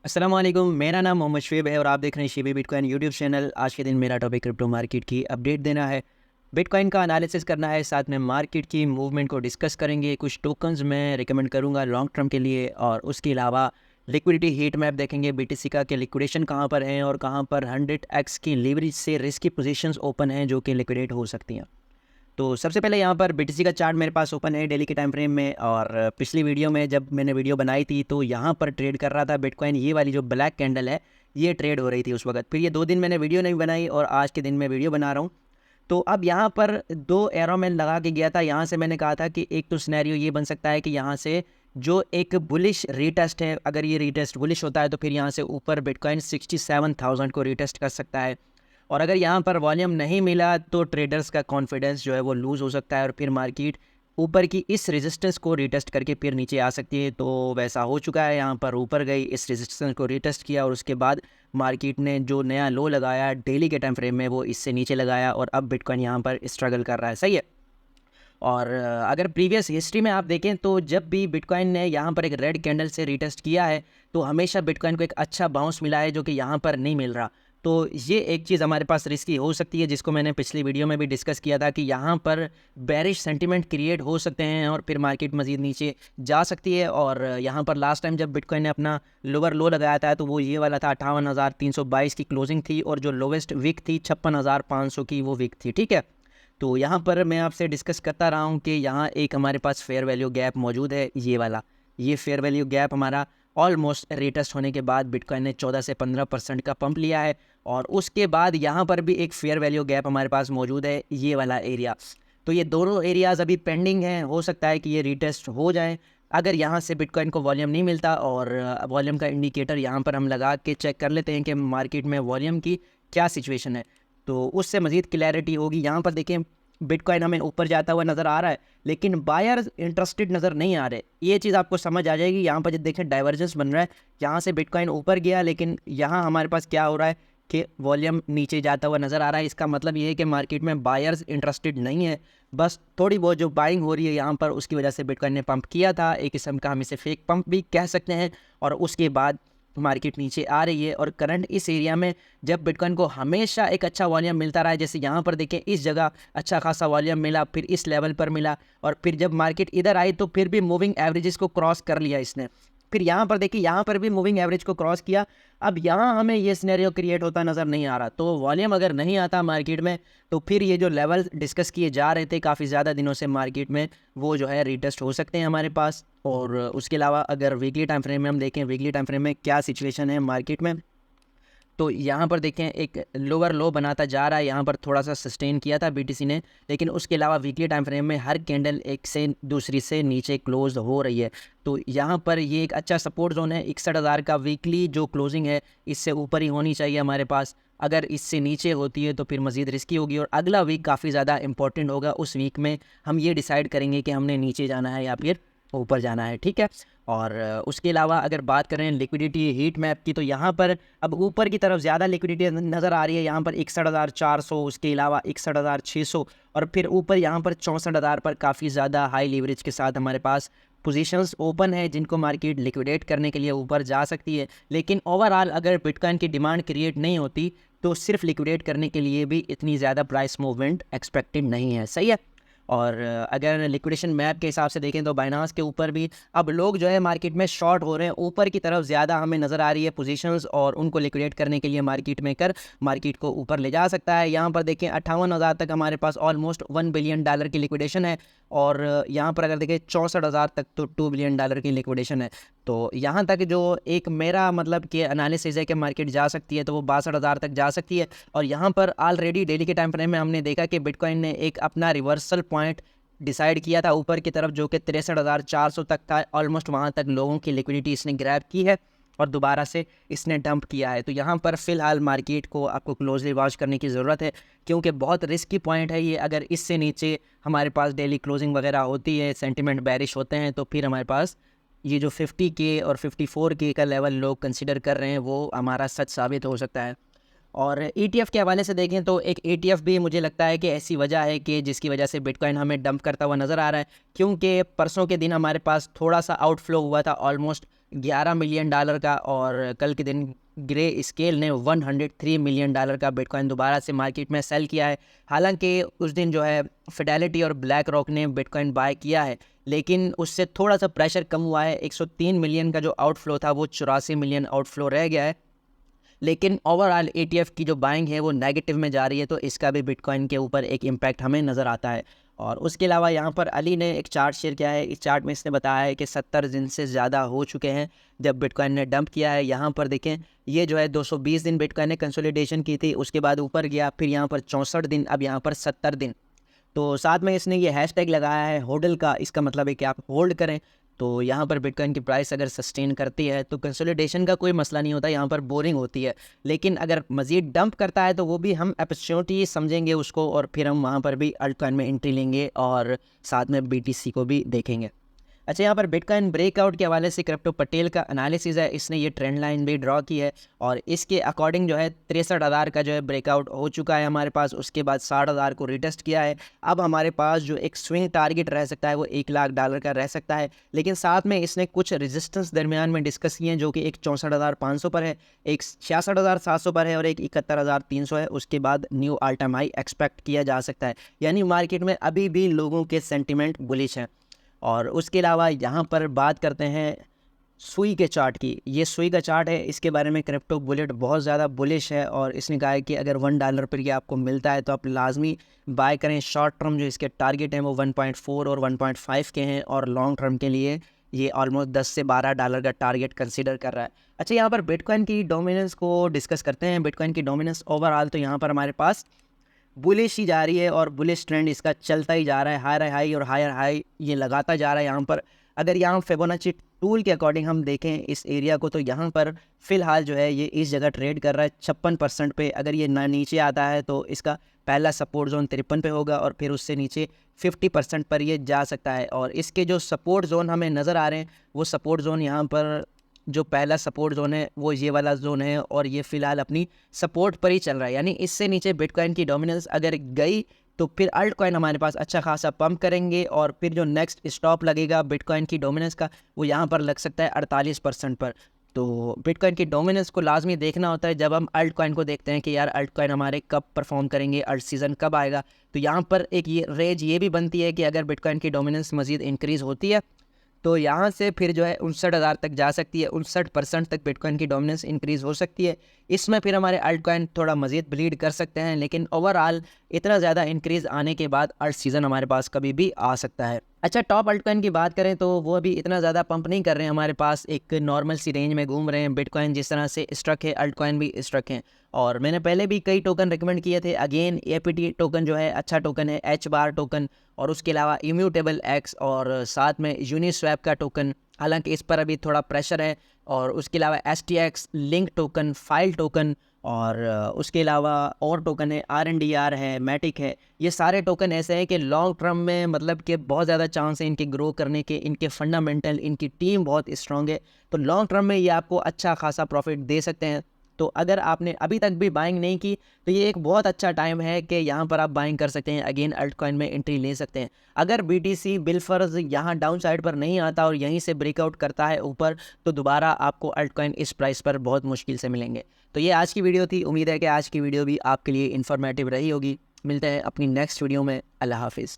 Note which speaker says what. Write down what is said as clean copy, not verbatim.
Speaker 1: अस्सलाम वालेकुम। मेरा नाम मोहम्मद शुएब है और आप देख रहे हैं शेबी बिटकॉइन यूट्यूब चैनल। आज के दिन मेरा टॉपिक क्रिप्टो मार्केट की अपडेट देना है, बिटकॉइन का एनालिसिस करना है, साथ में मार्केट की मूवमेंट को डिस्कस करेंगे। कुछ टोकन्स मैं रिकमेंड करूंगा लॉन्ग टर्म के लिए और उसके अलावा लिक्विडिटी हीट मैप देखेंगे बीटीसी का कि लिक्विडेशन कहाँ पर है और कहाँ पर 100x की लीवरेज से रिस्की पोजीशंस ओपन हैं जो कि लिक्विडेट हो सकती हैं। तो सबसे पहले यहाँ पर बीटीसी का चार्ट मेरे पास ओपन है डेली के टाइम फ्रेम में। और पिछली वीडियो में जब मैंने वीडियो बनाई थी तो यहाँ पर ट्रेड कर रहा था बिटकॉइन। ये वाली जो ब्लैक कैंडल है ये ट्रेड हो रही थी उस वक्त। फिर ये 2 दिन मैंने वीडियो नहीं बनाई और आज के दिन मैं वीडियो बना रहा हूँ। तो अब यहाँ पर 2 एरो में लगा के गया था। यहाँ से मैंने कहा था कि एक तो सिनेरियो ये बन सकता है कि यहाँ से जो एक बुलिश रीटेस्ट है, अगर ये रीटेस्ट बुलिश होता है तो फिर यहाँ से ऊपर बिटकॉइन 67,000 को रीटेस्ट कर सकता है। और अगर यहाँ पर वॉल्यूम नहीं मिला तो ट्रेडर्स का कॉन्फिडेंस जो है वो लूज़ हो सकता है और फिर मार्केट ऊपर की इस रेजिस्टेंस को रीटेस्ट करके फिर नीचे आ सकती है। तो वैसा हो चुका है, यहाँ पर ऊपर गई, इस रेजिस्टेंस को रीटेस्ट किया और उसके बाद मार्केट ने जो नया लो लगाया डेली के टाइम फ्रेम में वो इससे नीचे लगाया और अब बिटकॉइन यहाँ पर स्ट्रगल कर रहा है। सही है। और अगर प्रीवियस हिस्ट्री में आप देखें तो जब भी बिटकॉइन ने यहाँ पर एक रेड कैंडल से रीटेस्ट किया है तो हमेशा बिटकॉइन को एक अच्छा बाउंस मिला है जो कि यहाँ पर नहीं मिल रहा। तो ये एक चीज़ हमारे पास रिस्की हो सकती है जिसको मैंने पिछली वीडियो में भी डिस्कस किया था कि यहाँ पर बेरिश सेंटिमेंट क्रिएट हो सकते हैं और फिर मार्केट मज़ीद नीचे जा सकती है। और यहाँ पर लास्ट टाइम जब बिटकॉइन ने अपना लोअर लो लगाया था तो वो ये वाला था 58,322 की क्लोजिंग थी और जो लोवेस्ट वीक थी 56,500 की वो वीक थी। ठीक है। तो यहाँ पर मैं आपसे डिस्कस करता रहा हूँ कि यहाँ एक हमारे पास फेयर वैल्यू गैप मौजूद है, ये वाला। ये फेयर वैल्यू गैप हमारा ऑलमोस्ट रीटेस्ट होने के बाद बिटकॉइन ने 14 से 15% का पंप लिया है और उसके बाद यहाँ पर भी एक फेयर वैल्यू गैप हमारे पास मौजूद है, ये वाला एरिया। तो ये दोनों एरियाज़ अभी पेंडिंग हैं, हो सकता है कि ये रीटेस्ट हो जाए। अगर यहाँ से बिटकॉइन को वॉल्यूम नहीं मिलता और वॉल्यूम का इंडिकेटर यहाँ पर हम लगा के चेक कर लेते हैं कि मार्केट में वॉल्यूम की क्या सिचुएशन है तो उससे मज़ीद क्लैरिटी होगी। यहाँ पर देखें बिटकॉइन हमें ऊपर जाता हुआ नज़र आ रहा है लेकिन बायर्स इंटरेस्टेड नज़र नहीं आ रहे। ये चीज़ आपको समझ आ जाएगी। यहाँ पर जब देखें डाइवर्जेंस बन रहा है, यहाँ से बिटकॉइन ऊपर गया लेकिन यहाँ हमारे पास क्या हो रहा है कि वॉल्यूम नीचे जाता हुआ नज़र आ रहा है। इसका मतलब ये है कि मार्केट में बायर्स इंटरेस्टेड नहीं है, बस थोड़ी बहुत जो बाइंग हो रही है यहाँ पर उसकी वजह से बिटकॉइन ने पंप किया था। एक किस्म का हम इसे फेक पंप भी कह सकते हैं और उसके बाद मार्केट नीचे आ रही है। और करंट इस एरिया में जब बिटकॉइन को हमेशा एक अच्छा वॉल्यूम मिलता रहा है, जैसे यहाँ पर देखें इस जगह अच्छा खासा वॉल्यूम मिला, फिर इस लेवल पर मिला और फिर जब मार्केट इधर आई तो फिर भी मूविंग एवरेजेस को क्रॉस कर लिया इसने। फिर यहाँ पर देखिए यहाँ पर भी मूविंग एवरेज को क्रॉस किया। अब यहाँ हमें ये सिनेरियो क्रिएट होता नज़र नहीं आ रहा। तो वॉल्यूम अगर नहीं आता मार्केट में तो फिर ये जो लेवल डिस्कस किए जा रहे थे काफ़ी ज़्यादा दिनों से मार्केट में वो जो है रीटेस्ट हो सकते हैं हमारे पास। और उसके अलावा अगर वीकली टाइम फ्रेम में हम देखें वीकली टाइम फ्रेम में क्या सिचुएशन है मार्केट में, तो यहाँ पर देखें एक लोअर लो बनाता जा रहा है। यहाँ पर थोड़ा सा सस्टेन किया था बीटीसी ने, लेकिन उसके अलावा वीकली टाइम फ्रेम में हर कैंडल एक से दूसरी से नीचे क्लोज हो रही है। तो यहाँ पर ये एक अच्छा सपोर्ट जोन है। 61,000 का वीकली जो क्लोजिंग है इससे ऊपर ही होनी चाहिए हमारे पास। अगर इससे नीचे होती है तो फिर मज़ीद रिस्की होगी और अगला वीक काफ़ी ज़्यादा इंपॉर्टेंट होगा। उस वीक में हम ये डिसाइड करेंगे कि हमने नीचे जाना है या फिर ऊपर जाना है। ठीक है। और उसके अलावा अगर बात करें लिक्विडिटी हीट मैप की तो यहाँ पर अब ऊपर की तरफ ज़्यादा लिक्विडिटी नज़र आ रही है। यहाँ पर 61,400, उसके अलावा 61,600 और फिर ऊपर यहाँ पर 64,000 पर काफ़ी ज़्यादा हाई लीवरेज के साथ हमारे पास पोजीशंस ओपन है जिनको मार्केट लिक्विडेट करने के लिए ऊपर जा सकती है। लेकिन ओवरऑल अगर बिटकॉइन की डिमांड क्रिएट नहीं होती तो सिर्फ लिक्विडेट करने के लिए भी इतनी ज़्यादा प्राइस मूवमेंट एक्सपेक्टेड नहीं है। सही है। और अगर लिक्विडेशन मैप के हिसाब से देखें तो बाइनांस के ऊपर भी अब लोग जो है मार्केट में शॉर्ट हो रहे हैं। ऊपर की तरफ ज़्यादा हमें नज़र आ रही है पोजीशंस और उनको लिक्विडेट करने के लिए मार्केट मेकर मार्केट को ऊपर ले जा सकता है। यहाँ पर देखें 58,000 तक हमारे पास ऑलमोस्ट $1 बिलियन की लिक्विडेशन है और यहाँ पर अगर देखें 64,000 तक तो $2 बिलियन की लिक्विडेशन है। तो यहाँ तक जो एक मेरा मतलब कि एनालिसिस है कि मार्केट जा सकती है तो वो 62,000 तक जा सकती है। और यहाँ पर ऑलरेडी डेली के टाइम फ्रेम में हमने देखा कि बिटकॉइन ने एक अपना रिवर्सल पॉइंट डिसाइड किया था ऊपर की तरफ जो कि 63,400 तक था। ऑलमोस्ट वहाँ तक लोगों की लिक्विडिटी इसने ग्रैब की है और दोबारा से इसने डंप किया है। तो यहाँ पर फ़िलहाल मार्केट को आपको क्लोजली वॉच करने की ज़रूरत है क्योंकि बहुत रिस्की पॉइंट है ये। अगर इससे नीचे हमारे पास डेली क्लोजिंग वगैरह होती है, सेंटिमेंट बैरिश होते हैं तो फिर हमारे पास ये जो 50K और 54K का लेवल लोग कंसिडर कर रहे हैं वो हमारा सच साबित हो सकता है। और ETF के हवाले से देखें तो एक ETF भी मुझे लगता है कि ऐसी वजह है कि जिसकी वजह से बिटकॉइन हमें डंप करता हुआ नज़र आ रहा है, क्योंकि परसों के दिन हमारे पास थोड़ा सा आउटफ्लो हुआ था ऑलमोस्ट $11 मिलियन का, और कल के दिन ग्रे स्केल ने $103 मिलियन का बिटकॉइन दोबारा से मार्केट में सेल किया है। हालांकि उस दिन जो है फिडेलिटी और ब्लैक रॉक ने बिटकॉइन बाय किया है, लेकिन उससे थोड़ा सा प्रेशर कम हुआ है। 103 मिलियन का जो आउटफ्लो था वो 84 मिलियन आउटफ्लो रह गया है, लेकिन ओवरऑल ETF की जो बाइंग है वो नेगेटिव में जा रही है, तो इसका भी बिटकॉइन के ऊपर एक इम्पैक्ट हमें नज़र आता है। और उसके अलावा यहाँ पर अली ने एक चार्ट शेयर किया है। इस चार्ट में इसने बताया है कि 70 दिन से ज़्यादा हो चुके हैं जब बिटकॉइन ने डंप किया है। यहाँ पर देखें, ये जो है 220 दिन बिटकॉइन ने कंसोलिडेशन की थी, उसके बाद ऊपर गया, फिर यहाँ पर 64 दिन, अब यहाँ पर 70 दिन। तो साथ में इसने ये हैशटैग लगाया है होल्ड का, इसका मतलब है कि आप होल्ड करें। तो यहाँ पर बिटकॉइन की प्राइस अगर सस्टेन करती है तो कंसोलिडेशन का कोई मसला नहीं होता, यहाँ पर बोरिंग होती है। लेकिन अगर मज़ीद डंप करता है तो वो भी हम अपॉर्चुनिटी समझेंगे उसको, और फिर हम वहाँ पर भी अल्टकॉइन में एंट्री लेंगे और साथ में BTC को भी देखेंगे। अच्छा, यहाँ पर बिटकॉइन ब्रेकआउट के हवाले से क्रिप्टो पटेल का एनालिसिस है, इसने ये ट्रेंड लाइन भी ड्रॉ की है और इसके अकॉर्डिंग जो है 63,000 का जो है ब्रेकआउट हो चुका है हमारे पास। उसके बाद 60,000 को रिटेस्ट किया है। अब हमारे पास जो एक स्विंग टारगेट रह सकता है वो $1,00,000 का रह सकता है, लेकिन साथ में इसने कुछ रेजिस्टेंस दरमियान में डिस्कस किए हैं, जो कि एक 64,500 पर है, एक 66,700 पर है और एक 71,300 है। उसके बाद knew all time high expect किया जा सकता है, यानी मार्केट में अभी भी लोगों के सेंटिमेंट बुलिश हैं। और उसके अलावा यहाँ पर बात करते हैं सुई के चार्ट की। ये सुई का चार्ट है, इसके बारे में क्रिप्टो बुलेट बहुत ज़्यादा बुलिश है और इसने कहा है कि अगर $1 पर ये आपको मिलता है तो आप लाजमी बाय करें। शॉर्ट टर्म जो इसके टारगेट हैं वो 1.4 और 1.5 के हैं, और लॉन्ग टर्म के लिए ये ऑलमोस्ट $10 से $12 का टारगेट कंसीडर कर रहा है। अच्छा, यहाँ पर बिटकॉइन की डोमिनेंस को डिस्कस करते हैं। बिटकॉइन की डोमिनेंस ओवरऑल तो यहाँ पर हमारे पास बुलिश ही जा रही है और बुलिश ट्रेंड इसका चलता ही जा रहा है। हायर हाई और हायर हाई ये लगाता जा रहा है। यहाँ पर अगर यहाँ फिबोनाची टूल के अकॉर्डिंग हम देखें इस एरिया को, तो यहाँ पर फ़िलहाल जो है ये इस जगह ट्रेड कर रहा है 56% पे। अगर ये ना नीचे आता है तो इसका पहला सपोर्ट जोन 53 पे होगा और फिर उससे नीचे 50% पर ये जा सकता है। और इसके जो सपोर्ट जोन हमें नज़र आ रहे हैं वो सपोर्ट जोन यहाँ पर जो पहला सपोर्ट जोन है वो ये वाला जोन है और ये फ़िलहाल अपनी सपोर्ट पर ही चल रहा है, यानी इससे नीचे बिटकॉइन की डोमिनेंस अगर गई तो फिर अल्ट कॉइन हमारे पास अच्छा खासा पंप करेंगे और फिर जो नेक्स्ट स्टॉप लगेगा बिटकॉइन की डोमिनेंस का वो यहाँ पर लग सकता है 48% पर। तो बिटकॉइन की डोमिनेंस को लाजमी देखना होता है जब हम अल्ट कॉइन को देखते हैं कि यार अल्ट कॉइन हमारे कब परफॉर्म करेंगे, अल्ट सीज़न कब आएगा। तो यहाँ पर एक ये रेंज ये भी बनती है कि अगर बिटकॉइन की डोमिनेंस मज़ीद इंक्रीज़ होती है तो यहाँ से फिर जो है 59,000 तक जा सकती है, 59% तक बिटकॉइन की डोमिनेंस इंक्रीज़ हो सकती है। इसमें फिर हमारे अल्ट कॉइन थोड़ा मज़ीद ब्लीड कर सकते हैं, लेकिन ओवरऑल इतना ज़्यादा इंक्रीज़ आने के बाद अल्ट सीज़न हमारे पास कभी भी आ सकता है। अच्छा, टॉप अल्ट कॉइन की बात करें तो वो अभी इतना ज़्यादा पंप नहीं कर रहे हैं, हमारे पास एक नॉर्मल सी रेंज में घूम रहे हैं। बिटकॉइन जिस तरह से स्ट्रक है अल्ट कॉइन भी स्ट्रक हैं, और मैंने पहले भी कई टोकन रिकमेंड किए थे। अगेन APT टोकन जो है अच्छा टोकन है, H बार टोकन, और उसके अलावा इम्यूटेबल X और साथ में यूनिस्वैप का टोकन, हालांकि इस पर अभी थोड़ा प्रेशर है। और उसके अलावा STX link token, file token, और उसके अलावा और टोकन है RNDR है, मैटिक है। ये सारे टोकन ऐसे हैं कि लॉन्ग टर्म में मतलब कि बहुत ज़्यादा चांस है इनके ग्रो करने के, इनके फंडामेंटल, इनकी टीम बहुत स्ट्रॉन्ग है, तो लॉन्ग टर्म में ये आपको अच्छा खासा प्रॉफिट दे सकते हैं। तो अगर आपने अभी तक भी बाइंग नहीं की तो ये एक बहुत अच्छा टाइम है कि यहाँ पर आप बाइंग कर सकते हैं, अगेन अल्ट कॉइन में एंट्री ले सकते हैं। अगर BTC बिलफर्ज यहाँ डाउन साइड पर नहीं आता और यहीं से ब्रेकआउट करता है ऊपर, तो दोबारा आपको अल्ट कॉइन इस प्राइस पर बहुत मुश्किल से मिलेंगे। तो ये आज की वीडियो थी, उम्मीद है कि आज की वीडियो भी आपके लिए इन्फॉर्मेटिव रही होगी। मिलते हैं अपनी नेक्स्ट वीडियो में। अल्लाह हाफिज़।